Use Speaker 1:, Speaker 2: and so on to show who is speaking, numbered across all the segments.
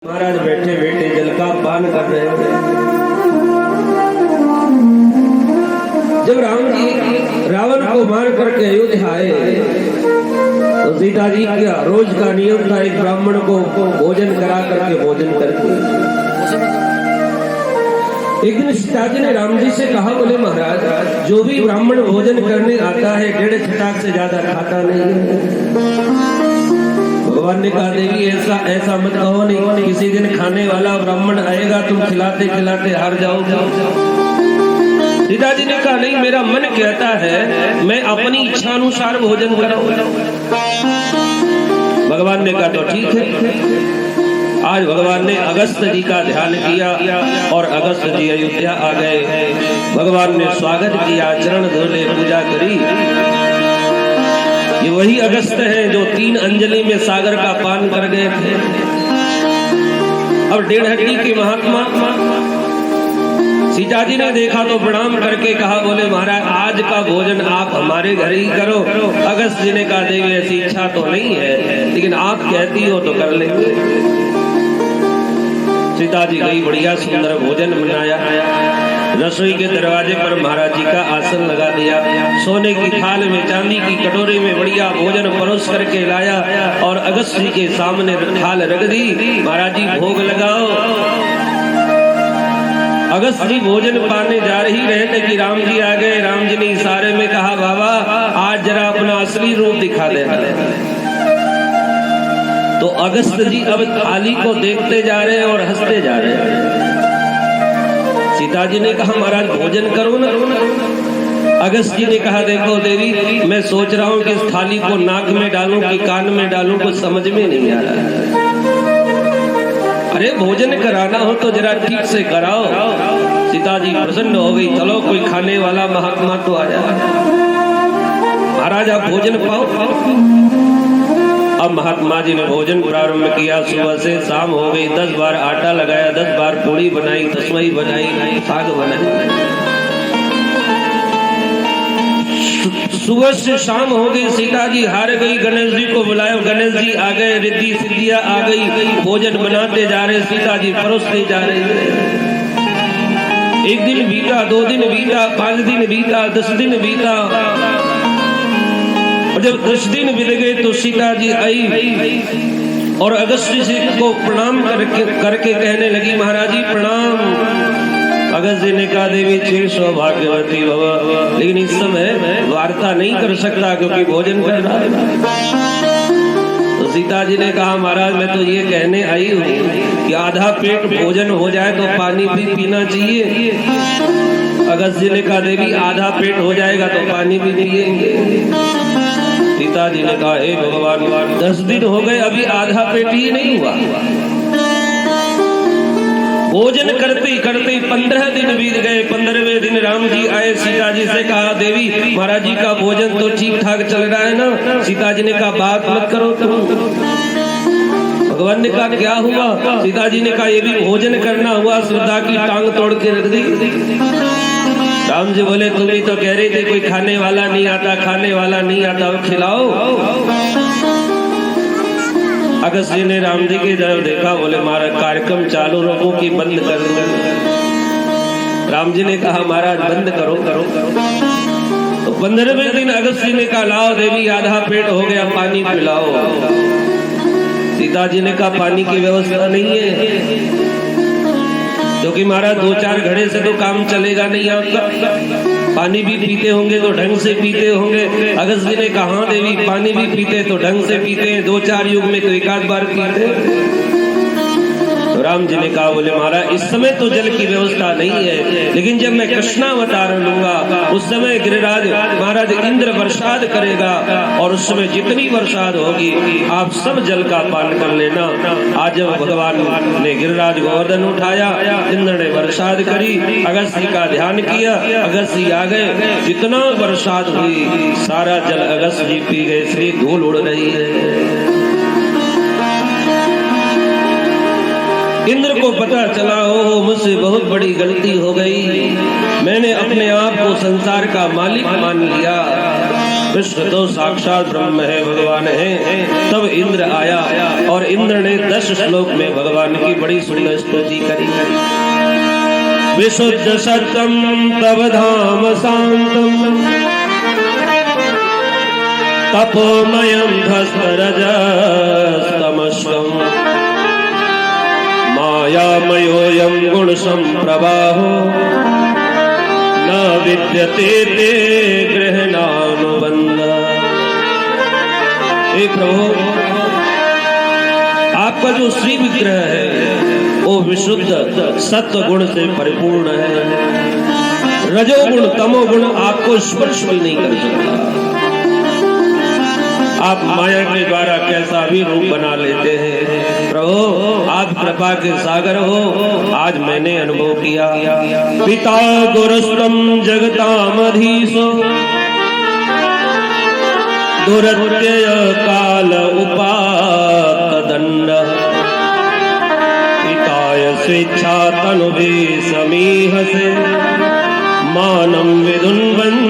Speaker 1: महाराज बैठे बैठे जल का पान कर रहे थे। जब राम जी रावण को मार करके अयोध्या आए तो सीता जी का रोज का नियम था एक ब्राह्मण को भोजन करा करके भोजन करके। एक दिन सीता जी ने राम जी से कहा, बोले महाराज जो भी ब्राह्मण भोजन करने आता है 1.5 छटाक से ज्यादा खाता नहीं है। भगवान ने कहा, देवी ऐसा मत कहो, नहीं किसी दिन खाने वाला ब्राह्मण आएगा, तुम खिलाते खिलाते हार जाओगे। सीता जी ने कहा, नहीं मेरा मन कहता है मैं अपनी इच्छा अनुसार भोजन करूं। भगवान ने कहा तो ठीक है। आज भगवान ने अगस्त जी का ध्यान किया और अगस्त जी अयोध्या आ गए। भगवान ने स्वागत किया, चरण धोले, पूजा करी। ये वही अगस्त हैं जो 3 अंजलि में सागर का पान कर गए थे। अब 1.5 हड्डी के महात्मा सीता जी ने देखा तो प्रणाम करके कहा, बोले महाराज आज का भोजन आप हमारे घर ही करो। अगस्त जी ने कहा, देवी ऐसी इच्छा तो नहीं है, लेकिन आप कहती हो तो कर लेंगे। सीता जी गई, बढ़िया सुंदर भोजन बनाया। रसोई के दरवाजे पर महाराज जी का आसन लगा दिया। सोने की थाल में, चांदी की कटोरी में बढ़िया भोजन परोस करके लाया और अगस्त जी के सामने थाल रख दी। महाराज जी भोग लगाओ। अगस्त जी भोजन पाने जा रही रहे थे कि राम जी आ गए। राम जी ने इशारे में कहा, बाबा आज जरा अपना असली रूप दिखा दे। तो अगस्त जी अब थाली को देखते जा रहे हैं और हंसते जा रहे हैं। सीता जी ने कहा, महाराज भोजन करो ना। अगस्त जी ने कहा, देखो देवी मैं सोच रहा हूँ कि इस थाली को नाक में डालूं कि कान में डालूं, कुछ समझ में नहीं आ रहा है। अरे भोजन कराना हो तो जरा ठीक से कराओ। सीता जी प्रसन्न हो गई, चलो कोई खाने वाला महात्मा तो आया। महाराज आप भोजन पाओ। अब महात्मा जी ने भोजन प्रारंभ किया। सुबह से शाम हो गई, 10 बार आटा लगाया, 10 बार पूड़ी बनाई, तस्मई बनाई, साग बनाई। सुबह से शाम हो गई, सीता जी हार गई। गणेश जी को बुलाया, गणेश जी आ गए, रिद्धि सिद्धिया आ गई। भोजन बनाते जा रहे, सीता जी परोसते जा रही है। 1 दिन बीता, 2 दिन बीता, 5 दिन बीता, 10 दिन बीता। और जब 10 दिन बीत गए तो सीता जी आई और अगस्त जी को प्रणाम करके कहने लगी, महाराज जी प्रणाम। अगस्त जी ने कहा, देवी चिर सौभाग्यवती भव, लेकिन इस समय वार्ता नहीं कर सकता क्योंकि भोजन कर रहा है। तो सीता जी ने कहा, महाराज मैं तो ये कहने आई हूँ कि आधा पेट भोजन हो जाए तो पानी भी पीना चाहिए। अगस्त जी ने कहा, देवी आधा पेट हो जाएगा तो पानी भी पिएंगे। सीता जी ने कहा, हे भगवान 10 दिन हो गए अभी आधा पेट ही नहीं हुआ। भोजन करते करते 15 दिन बीत गए। 15वें दिन राम जी आए। सीता जी से कहा, देवी महाराज जी का भोजन तो ठीक ठाक चल रहा है ना। सीता जी ने कहा, बात मत करो तुम। भगवान ने कहा, क्या हुआ? सीता जी ने कहा, ये भी भोजन करना हुआ, श्रद्धा की टांग तोड़ के रख दी। राम जी बोले, तुम ही तो कह रहे थे कोई खाने वाला नहीं आता, खाने वाला नहीं आता, अब खिलाओ। अगस्त जी ने राम जी की तरफ देखा, बोले महाराज कार्यक्रम चालू रखो कि बंद कर दो। राम जी ने कहा, महाराज बंद करो। तो 15वें दिन अगस्त जी ने कहा, लाओ देवी आधा पेट हो गया, पानी पिलाओ। सीता जी ने कहा, पानी की व्यवस्था नहीं है क्योंकि महाराज 2-4 घड़े से तो काम चलेगा नहीं आपका। पानी भी पीते होंगे तो ढंग से पीते होंगे। अगस्त जी ने कहा, देवी पानी भी पीते तो ढंग से पीते हैं, 2-4 युग में तो 1-आध बार पीते। तो राम जी ने कहा, बोले महाराज इस समय तो जल की व्यवस्था नहीं है, लेकिन जब मैं कृष्णावतार लूंगा उस समय गिरिराज महाराज इंद्र बरसात करेगा और उस समय जितनी बरसात होगी आप सब जल का पान कर लेना। आज जब भगवान ने गिरिराज गोवर्धन उठाया, इंद्र ने बरसात करी, अगस्त जी का ध्यान किया, अगस्त जी आ गए। जितना बरसात हुई सारा जल अगस्त जी पी गए। श्री धूल उड़ रही है। इंद्र को पता चला, हो मुझसे बहुत बड़ी गलती हो गई, मैंने अपने आप को संसार का मालिक मान लिया। विष्णु तो साक्षात ब्रह्म है, भगवान है। तब इंद्र आया और इंद्र ने 10 श्लोक में भगवान की बड़ी सुंदर स्तुति करी। विशुद्ध सत्यम तव धाम शांतम तपोमयं धस्तरजस्तमस्वं मायामयोऽयं गुणसंप्रवाहो न विद्यते ते गृह्णानुबन्ध। हे प्रभु, आपका जो श्री विग्रह है वो विशुद्ध सत्व गुण से परिपूर्ण है। रजोगुण तमोगुण आपको स्पर्श भी नहीं कर सकता। आप माया के द्वारा कैसा भी रूप बना लेते हैं। प्रभु, आप कृपा के सागर हो। आज मैंने अनुभव किया। पिता गुरुस्तम जगतामधीशो दुरत्यय काल उपातदंड पिताय स्वेच्छा तनुभे समीहसे मानं विदुन्वन्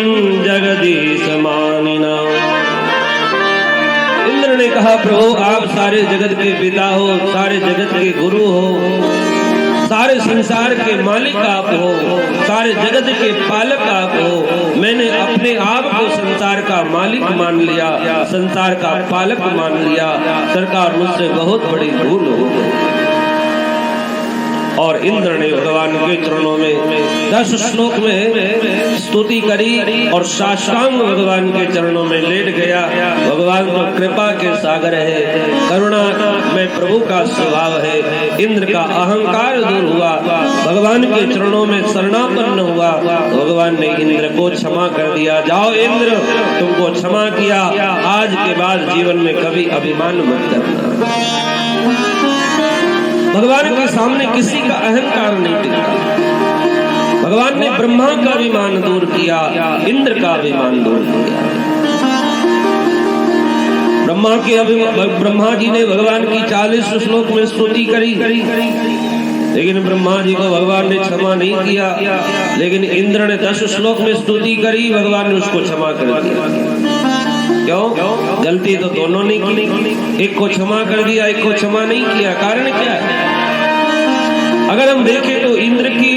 Speaker 1: जगदीश मानिना। इंद्र ने कहा, प्रभु आप सारे जगत के पिता हो, सारे जगत के गुरु हो, सारे संसार के मालिक आप हो, सारे जगत के पालक आप हो। मैंने अपने आप को संसार का मालिक मान लिया, संसार का पालक मान लिया। सरकार, मुझसे बहुत बड़ी भूल हो गई। और इंद्र ने भगवान के चरणों में 10 श्लोक में स्तुति करी और साष्टांग भगवान के चरणों में लेट गया। भगवान तो कृपा के सागर है, करुणा में प्रभु का स्वभाव है। इंद्र का अहंकार दूर हुआ, भगवान के चरणों में शरणापन्न हुआ। भगवान ने इंद्र को क्षमा कर दिया। जाओ इंद्र, तुमको क्षमा किया, आज के बाद जीवन में कभी अभिमान मत करना। भगवान के सामने किसी का अहंकार नहीं टिकता। भगवान ने ब्रह्मा का अभिमान दूर किया, इंद्र का अभिमान दूर किया। ब्रह्मा जी ने भगवान की 40 श्लोक में स्तुति करी, लेकिन ब्रह्मा जी को भगवान ने क्षमा नहीं किया। लेकिन इंद्र ने 10 श्लोक में स्तुति करी, भगवान ने उसको क्षमा कर दिया। क्यों? गलती तो दोनों ने की, एक को क्षमा कर दिया, एक को क्षमा नहीं किया। कारण क्या है? अगर हम देखें तो इंद्र की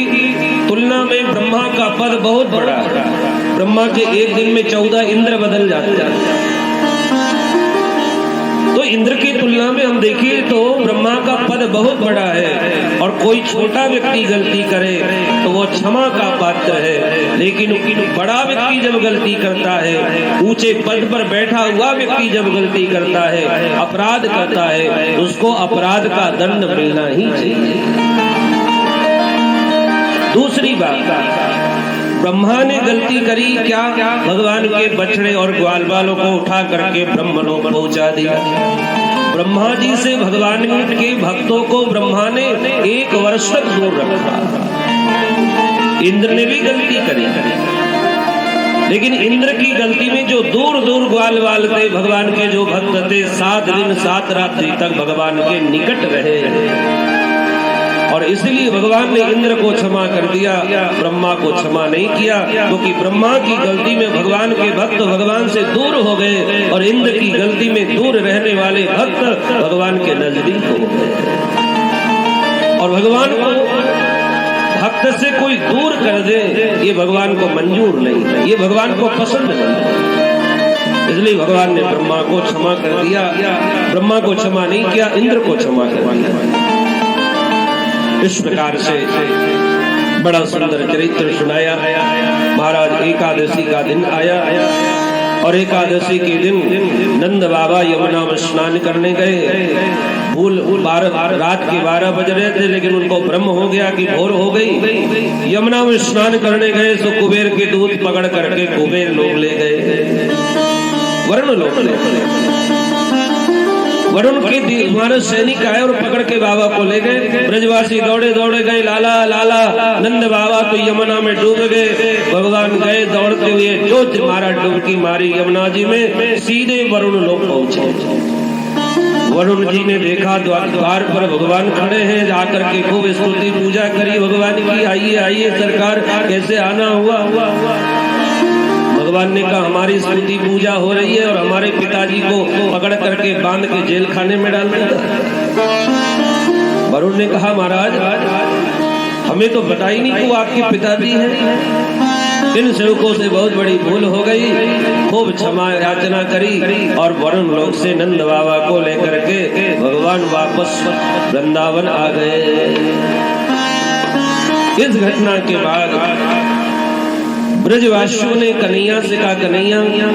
Speaker 1: तुलना में ब्रह्मा का पद बहुत बड़ा है। ब्रह्मा के एक दिन में 14 इंद्र बदल जाते हैं। तो इंद्र की तुलना में हम देखें तो ब्रह्मा का पद बहुत बड़ा है। और कोई छोटा व्यक्ति गलती करे तो वो क्षमा का पात्र है, लेकिन बड़ा व्यक्ति जब गलती करता है, ऊंचे पद पर बैठा हुआ व्यक्ति जब गलती करता है, अपराध करता है, उसको अपराध का दंड मिलना ही चाहिए। दूसरी बात, ब्रह्मा ने गलती करी क्या? भगवान के बछड़े और ग्वाल बालों को उठा करके ब्रह्मलोक पहुंचा दिया। ब्रह्मा जी से भगवान के भक्तों को ब्रह्मा ने 1 वर्ष तक दूर रखा। इंद्र ने भी गलती करी, लेकिन इंद्र की गलती में जो दूर दूर ग्वाल बाल थे, भगवान के जो भक्त थे, 7 दिन 7 रात्रि तक भगवान के निकट रहे। और इसलिए भगवान ने इंद्र को क्षमा कर दिया, ब्रह्मा को क्षमा नहीं किया। क्योंकि ब्रह्मा की गलती में भगवान के भक्त भगवान से दूर हो गए और इंद्र की गलती में दूर रहने वाले भक्त भगवान के नजदीक हो गए। और भगवान को भक्त से कोई दूर कर दे, ये भगवान को मंजूर नहीं है, ये भगवान को पसंद नहीं। इसलिए भगवान ने ब्रह्मा को क्षमा कर दिया। ब्रह्मा को क्षमा नहीं किया, इंद्र को क्षमा कर दिया। इस प्रकार से बड़ा सुंदर चरित्र सुनाया। महाराज एकादशी का दिन आया और एकादशी के दिन नंद बाबा यमुना में स्नान करने गए। रात के 12 बज रहे थे, लेकिन उनको भ्रम हो गया कि भोर हो गई। यमुना में स्नान करने गए तो कुबेर के दूध पकड़ करके कुबेर लोग ले गए, वरुण लोग ले गए। वरुण के हमारे सैनिक आए और पकड़ के बाबा को ले गए। ब्रजवासी दौड़े दौड़े गए, लाला लाला, नंद बाबा तो यमुना में डूब गए। भगवान गए दौड़ते हुए, चोच मारा, डुबकी मारी यमुना जी में, सीधे वरुण लोग पहुंचे। वरुण जी ने देखा द्वार पर भगवान खड़े हैं, जाकर के खूब स्तुति पूजा करी भगवान की। आइए आइए सरकार, कैसे आना हुआ? भगवान ने कहा हमारी स्तुति पूजा हो रही है और हमारे पिताजी को पकड़ करके बांध के जेल खाने में डाल दिया। वरुण ने कहा महाराज हमें तो बता ही नहीं वो आपके पिताजी हैं। इन सेवकों से बहुत बड़ी भूल हो गई, खूब क्षमा याचना करी और वरुण लोक से नंद बाबा को लेकर के भगवान वापस वृंदावन आ गए। इस घटना के बाद ब्रजवासियों ने कन्हैया से कहा कन्हैया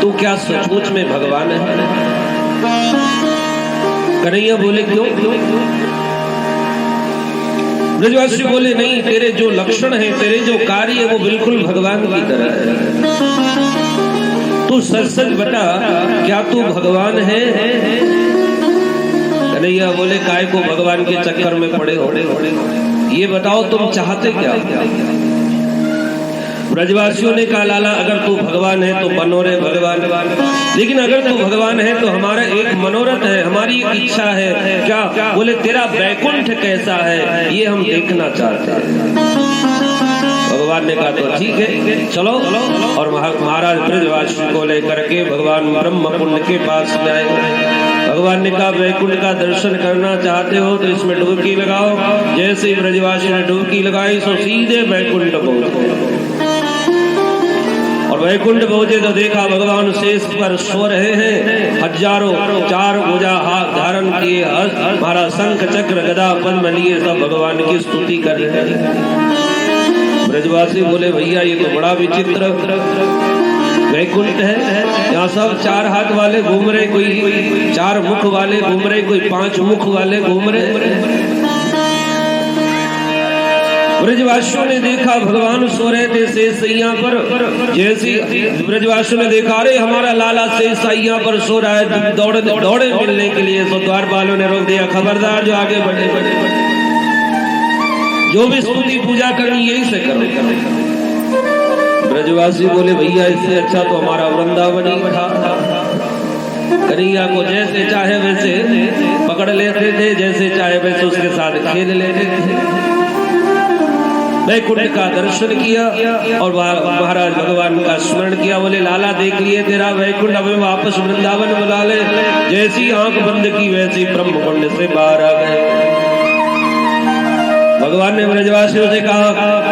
Speaker 1: तू क्या सचमुच में भगवान है? कन्हैया बोले क्यों? ब्रजवासी बोले नहीं, तेरे जो लक्षण है, तेरे जो कार्य है वो बिल्कुल भगवान की तरह है। तू सच सच बता क्या तू भगवान है? कन्हैया बोले काय को भगवान के चक्कर में पड़े हो, ये बताओ तुम चाहते क्या? ब्रजवासियों ने कहा लाला अगर तू भगवान है तो बनो रे भगवान, लेकिन अगर तू भगवान है तो हमारा एक मनोरथ है, हमारी एक इच्छा है। क्या? बोले तेरा वैकुंठ कैसा है ये हम देखना चाहते हैं। भगवान ने कहा तो ठीक है चलो, और महाराज ब्रजवासी को लेकर के भगवान ब्रह्म कुंड के पास में आए। भगवान ने कहा वैकुंठ का दर्शन करना चाहते हो तो इसमें डुबकी लगाओ। जैसे ही ब्रजवासी ने डुबकी लगाई तो सीधे वैकुंठ पहुंचे। और वैकुंठ पहुंचे तो देखा भगवान शेष पर सो रहे हैं। हजारों चार भुजा हाथ धारण किए, हमारा शंख चक्र गदा पद्म लिए सब भगवान की स्तुति कर रहे हैं। ब्रजवासी बोले भैया ये तो बड़ा विचित्र वैकुंठ है, यहाँ सब चार हाथ वाले घूम रहे, कोई चार मुख वाले घूम रहे, कोई पांच मुख वाले घूम रहे। ब्रजवासियों ने देखा भगवान सो रहे थे शेषैया पर। जैसे ब्रजवासियों ने देखा अरे हमारा लाला शेषैया पर सो रहा है, दौड़े मिलने के लिए। तो द्वारपालों ने रोक दिया, खबरदार जो आगे बढ़े जो भी स्तुति पूजा करनी यही से करो। ब्रजवासी बोले भैया इससे अच्छा तो हमारा वृंदावन ही था। कन्हैया को जैसे चाहे वैसे पकड़ लेते थे, जैसे चाहे वैसे उसके साथ खेल लेते थे। वैकुंठ का दर्शन किया और महाराज भगवान का स्मरण किया। बोले लाला देख लिए तेरा वैकुंठ, अब वापस वृंदावन बुला ले। जैसी आंख बंद की वैसी ब्रह्म कुंड से बाहर आ गए। भगवान ने ब्रजवासियों से कहा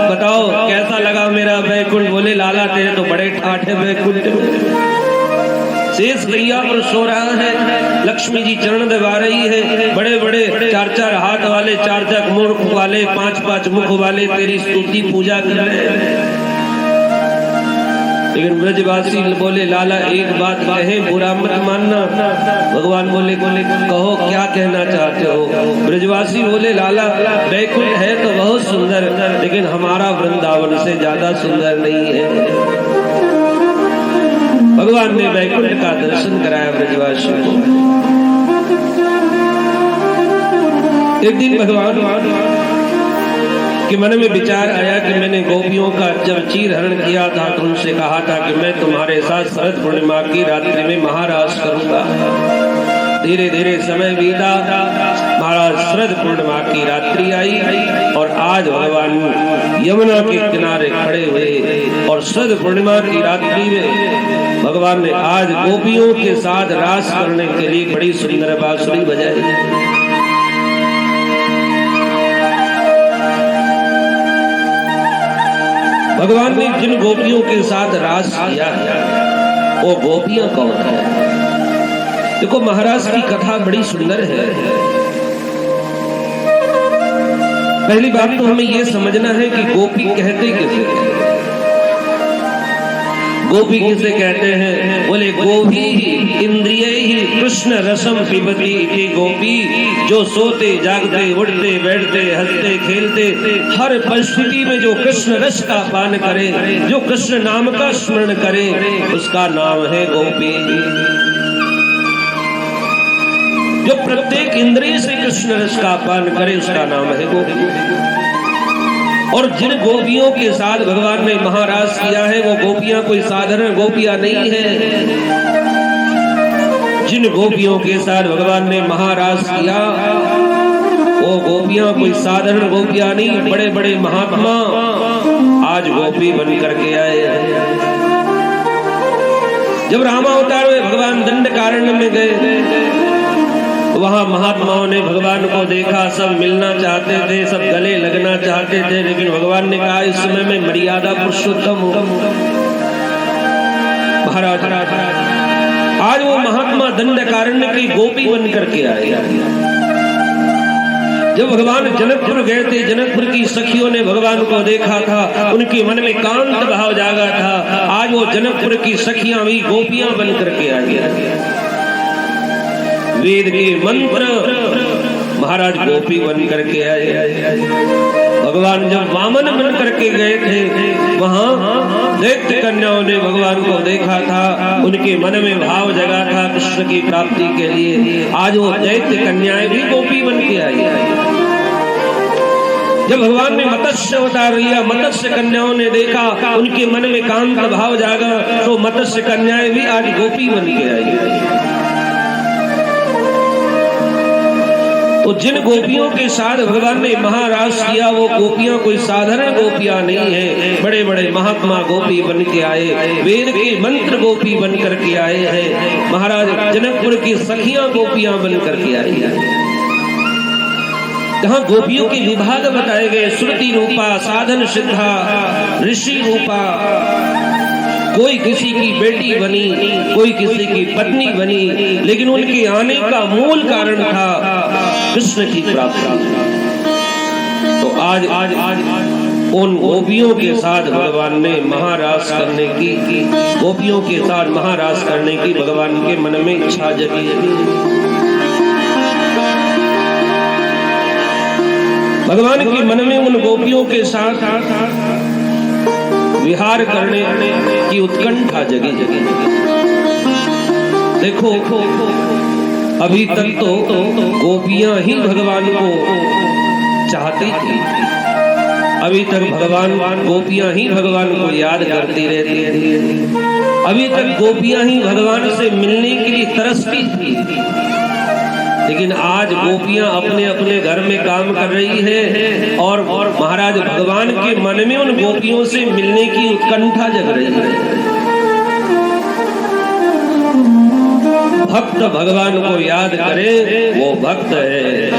Speaker 1: बताओ कैसा लगा मेरा वैकुंठ? बोले लाला तेरे तो बड़े ठाठ है वैकुंठ। शेष गैया पर सो रहा है, लक्ष्मी जी चरण दबा रही है, बड़े बड़े चार चार हाथ वाले, चार चार मुख वाले, पांच पांच मुख वाले तेरी स्तुति पूजा कर रहे हैं। लेकिन ब्रजवासी बोले लाला एक बात कहे बुरा मत मानना। भगवान बोले कहो क्या कहना चाहते हो? ब्रजवासी बोले लाला वैकुंठ है तो बहुत सुंदर, लेकिन हमारा वृंदावन से ज्यादा सुंदर नहीं है। भगवान ने वैकुंठ का दर्शन कराया ब्रजवासी को। एक दिन भगवान के मन में विचार आया कि मैंने गोपियों का जब चीर हरण किया था तो उनसे कहा था कि मैं तुम्हारे साथ शरद पूर्णिमा की रात्रि में महारास करूंगा। धीरे धीरे समय बीता, महाराज शरद पूर्णिमा की रात्रि आई और आज भगवान यमुना के किनारे खड़े हुए और शरद पूर्णिमा की रात्रि में भगवान ने आज गोपियों के साथ रास करने के लिए बड़ी सुंदर बांसुरी बजाई। भगवान ने जिन गोपियों के साथ रास किया है वो गोपियां कौन है? देखो महाराज की कथा बड़ी सुंदर है। पहली बात तो हमें ये समझना है कि गोपी कहते किसे हैं। गोपी किसे कहते हैं? बोले गोपी ही इंद्रिय ही कृष्ण रसम पिबती इति गोपी, जो सोते जागते उठते बैठते हंसते खेलते हर परिस्थिति में जो कृष्ण रस का पान करे, जो कृष्ण नाम का स्मरण करे, उसका नाम है गोपी। जो प्रत्येक इंद्रिय से कृष्ण रस का पान करे उसका नाम है गोपी। और जिन गोपियों के साथ भगवान ने महारास किया है वो गोपियां कोई साधारण गोपियां नहीं है। जिन गोपियों के साथ भगवान ने महारास किया वो गोपियां कोई साधारण गोपियां नहीं, बड़े बड़े महात्मा आज गोपी बन करके आए हैं। जब रामावतार में भगवान दंडकारण्य में गए, वहां महात्माओं ने भगवान को देखा, सब मिलना चाहते थे, सब गले लगना चाहते थे, लेकिन भगवान ने कहा इस समय में मर्यादा पुरुषोत्तम हूं। महाराज आज वो महात्मा दंडकारण्य की गोपी बन करके आए। जब भगवान जनकपुर गए थे, जनकपुर की सखियों ने भगवान को देखा था, उनके मन में कांत भाव जागा था। आज वो जनकपुर की सखियां भी गोपियां बन करके आई। वेद के मंत्र महाराज गोपी बन करके आए। भगवान जब वामन बन करके गए थे, वहां दैत्य कन्याओं ने भगवान को देखा था, उनके मन में भाव जगा था कृष्ण की प्राप्ति के लिए। आज वो दैत्य कन्याएं भी गोपी बन के आई। जब भगवान ने मत्स्य अवतार लिया, मत्स्य कन्याओं ने देखा, उनके मन में कांत भाव जागा, तो मत्स्य कन्याएं भी आज गोपी बन के आई। तो जिन गोपियों के साथ भगवान ने महारास किया, वो गोपियां कोई साधारण गोपियां नहीं है, बड़े बड़े महात्मा गोपी बन के आए, वेद के मंत्र गोपी बन करके आए हैं। महाराज जनकपुर की सखियां गोपियां बन करके आई है। जहाँ गोपियों के विभाग बताए गए, श्रुति रूपा, साधन सिद्धा, ऋषि रूपा, कोई किसी की बेटी बनी, कोई किसी की पत्नी बनी, लेकिन उनके आने का मूल कारण था कृष्ण की प्राप्ति। तो आज उन गोपियों के साथ भगवान ने महारास करने की, गोपियों के साथ महारास करने की भगवान के मन में इच्छा जगी। भगवान के मन में उन गोपियों के साथ विहार करने की उत्कंठा जगी। देखो अभी तक तो गोपियां ही भगवान को चाहती थी, अभी तक गोपियां ही भगवान को याद करती रहती थी, अभी तक गोपियां ही भगवान से मिलने के लिए तरसती थी। लेकिन आज गोपियां अपने अपने घर में काम कर रही है और महाराज भगवान के मन में उन गोपियों से मिलने की उत्कंठा जग रही है। भक्त भगवान को याद करे वो भक्त है,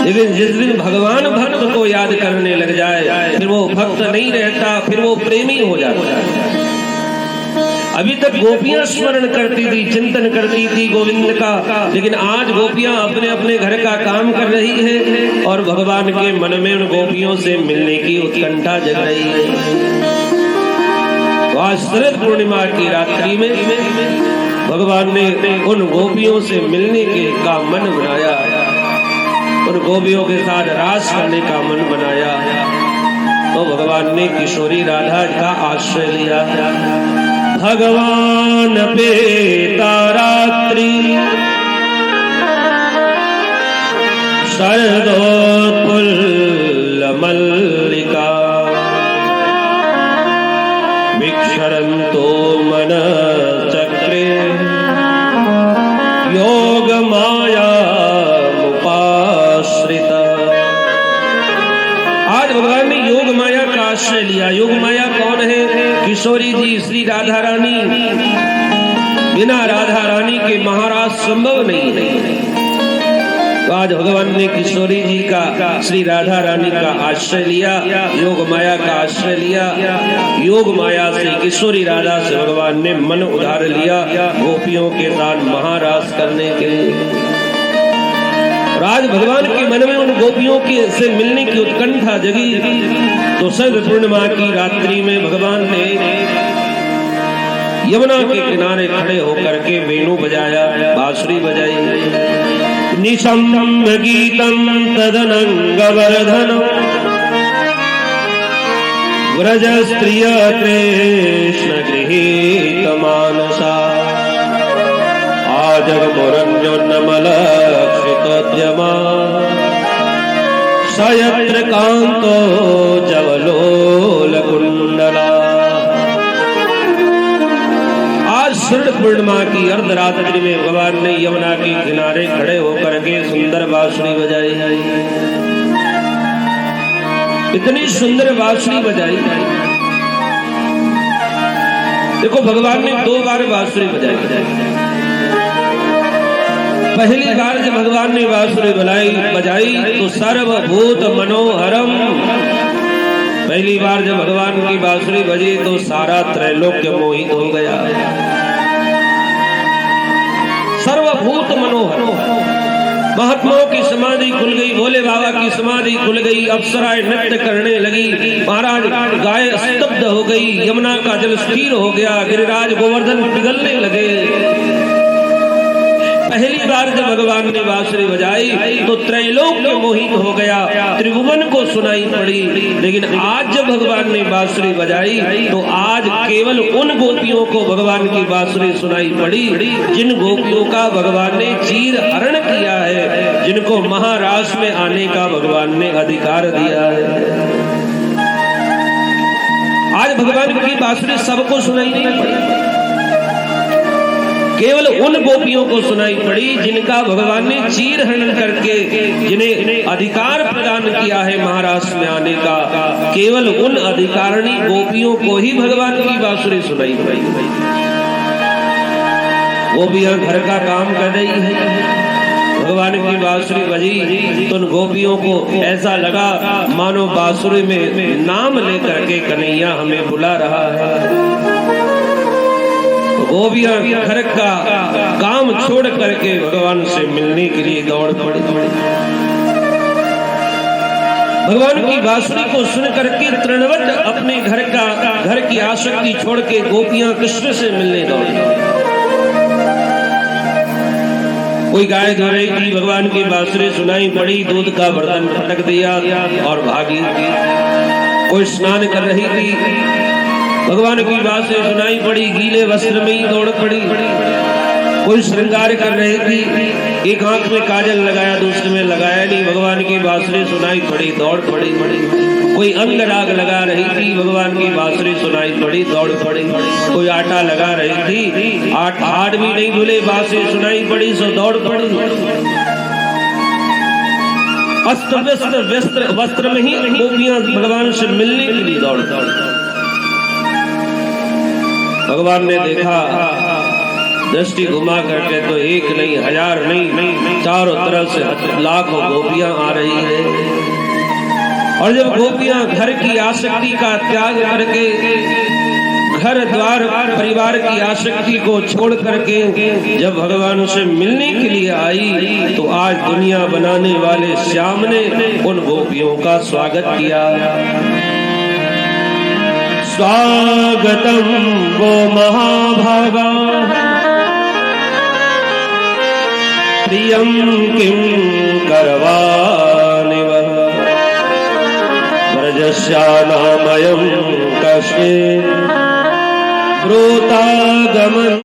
Speaker 1: लेकिन जिस दिन भगवान भक्त को याद करने लग जाए, फिर वो भक्त नहीं रहता, फिर वो प्रेमी हो जाता है। अभी तक गोपियां स्मरण करती थी, चिंतन करती थी गोविंद का, लेकिन आज गोपियां अपने अपने घर का काम कर रही है और भगवान के मन में उन गोपियों से मिलने की उत्कंठा जग रही है। तो आज शरद पूर्णिमा की रात्रि में भगवान ने उन गोपियों से मिलने के का मन बनाया, उन गोपियों के साथ रास करने का मन बनाया। तो भगवान ने किशोरी राधा का आश्रय लिया। भगवान पेता रात्रि शरदोत्फुल्ल मल्लिका विक्षरन्तो मनश्चक्रे योग माया मुपाश्रिता। आज भगवान ने योग माया का आश्रय लिया। योग माया कौन है? किशोरी जी श्री राधा रानी। बिना राधा रानी के महाराज संभव नहीं है। तो आज भगवान ने किशोरी जी का, श्री राधा रानी का आश्रय लिया, योग माया का आश्रय लिया। योग माया से किशोरी राधा से भगवान ने मन उधार लिया गोपियों के साथ महारास करने के लिए। आज भगवान के मन में उन गोपियों के से मिलने की उत्कंठा जगी। तो शरद पूर्णिमा की रात्रि में भगवान ने यमुना के किनारे खड़े होकर के वेणु बजाया, बांसुरी बजाई। निशम्य गीतम तदनंगवर्धन व्रज स्त्रिय कृष्ण गृहीत मानसा आजगमुरन्योन्नमलक्षितोद्यमा सयत्र कांतो जवलोलकुंडला। आज शरद पूर्णिमा की अर्धरात्रि में भगवान ने यमुना के किनारे खड़े होकर के सुंदर बांसुरी बजाई। इतनी सुंदर बांसुरी बजाई देखो भगवान ने 2 बार बांसुरी बजाई। पहली बार जब भगवान ने बांसुरी बजाई तो सर्वभूत मनोहरम। पहली बार जब भगवान की बांसुरी बजी तो सारा त्रैलोक्य मोहित हो गया। सर्वभूत मनोहर। महात्माओं की समाधि खुल गई, भोले बाबा की समाधि खुल गई, अप्सराएं नृत्य करने लगी, महाराज गाय स्तब्ध हो गई, यमुना का जल स्थिर हो गया, गिरिराज गोवर्धन पिघलने लगे। पहली बार जब भगवान ने बांसुरी बजाई तो त्रैलोक्य मोहित हो गया, त्रिभुवन को सुनाई पड़ी। लेकिन आज जब भगवान ने बांसुरी बजाई तो आज केवल उन गोपियों को भगवान की बांसुरी सुनाई पड़ी जिन गोपियों का भगवान ने चीर हरण किया है, जिनको महारास में आने का भगवान ने अधिकार दिया है। आज भगवान की बांसुरी सबको सुनाई नहीं पड़ी, केवल उन गोपियों को सुनाई पड़ी जिनका भगवान ने चीर हरण करके, जिन्हें अधिकार प्रदान किया है महाराष्ट्र में आने का। केवल उन अधिकारिणी गोपियों को ही भगवान की बांसुरी सुनाई पड़ी। वो भी घर का काम कर रही है, भगवान की बांसुरी बजी तो उन गोपियों को ऐसा लगा मानो बांसुरी में नाम लेकर के कन्हैया हमें बुला रहा है। गोपियां घर का काम छोड़ करके भगवान से मिलने के लिए दौड़ पड़ी। भगवान की बांसुरी को सुन करके तृणवत अपने घर की आसक्ति छोड़ के गोपियां कृष्ण से मिलने दौड़ी। कोई गाय धो रही थी, भगवान की बांसुरी सुनाई पड़ी, दूध का बर्तन पटक दिया और भागी। कोई स्नान कर रही थी, भगवान की बांसुरी सुनाई पड़ी, गीले वस्त्र में ही दौड़ पड़ी। कोई श्रृंगार कर रही थी, एक आंख में काजल लगाया, दूसरे में लगाया नहीं, भगवान की बांसुरी सुनाई पड़ी, दौड़ पड़ी। कोई अंग राग लगा रही थी, भगवान की बांसुरी सुनाई पड़ी, दौड़ पड़ी। कोई आटा लगा रही थी, हाथ भी नहीं धुले, बांसुरी सुनाई पड़ी सो दौड़ पड़ी। अस्त व्यस्त वस्त्र में ही गोपियां भगवान से मिलने के लिए दौड़। भगवान ने देखा, दृष्टि घुमा करके तो एक नहीं, हजार नहीं, चारों तरफ से लाखों गोपियां आ रही है। और जब गोपियां घर की आसक्ति का त्याग करके, घर द्वार परिवार की आसक्ति को छोड़ करके जब भगवान से मिलने के लिए आई तो आज दुनिया बनाने वाले श्याम ने उन गोपियों का स्वागत किया। स्वागतम वो महाभागा प्रियं किं करवाणि वः व्रजस्यानामयं कश्चित् ब्रूतागमन्।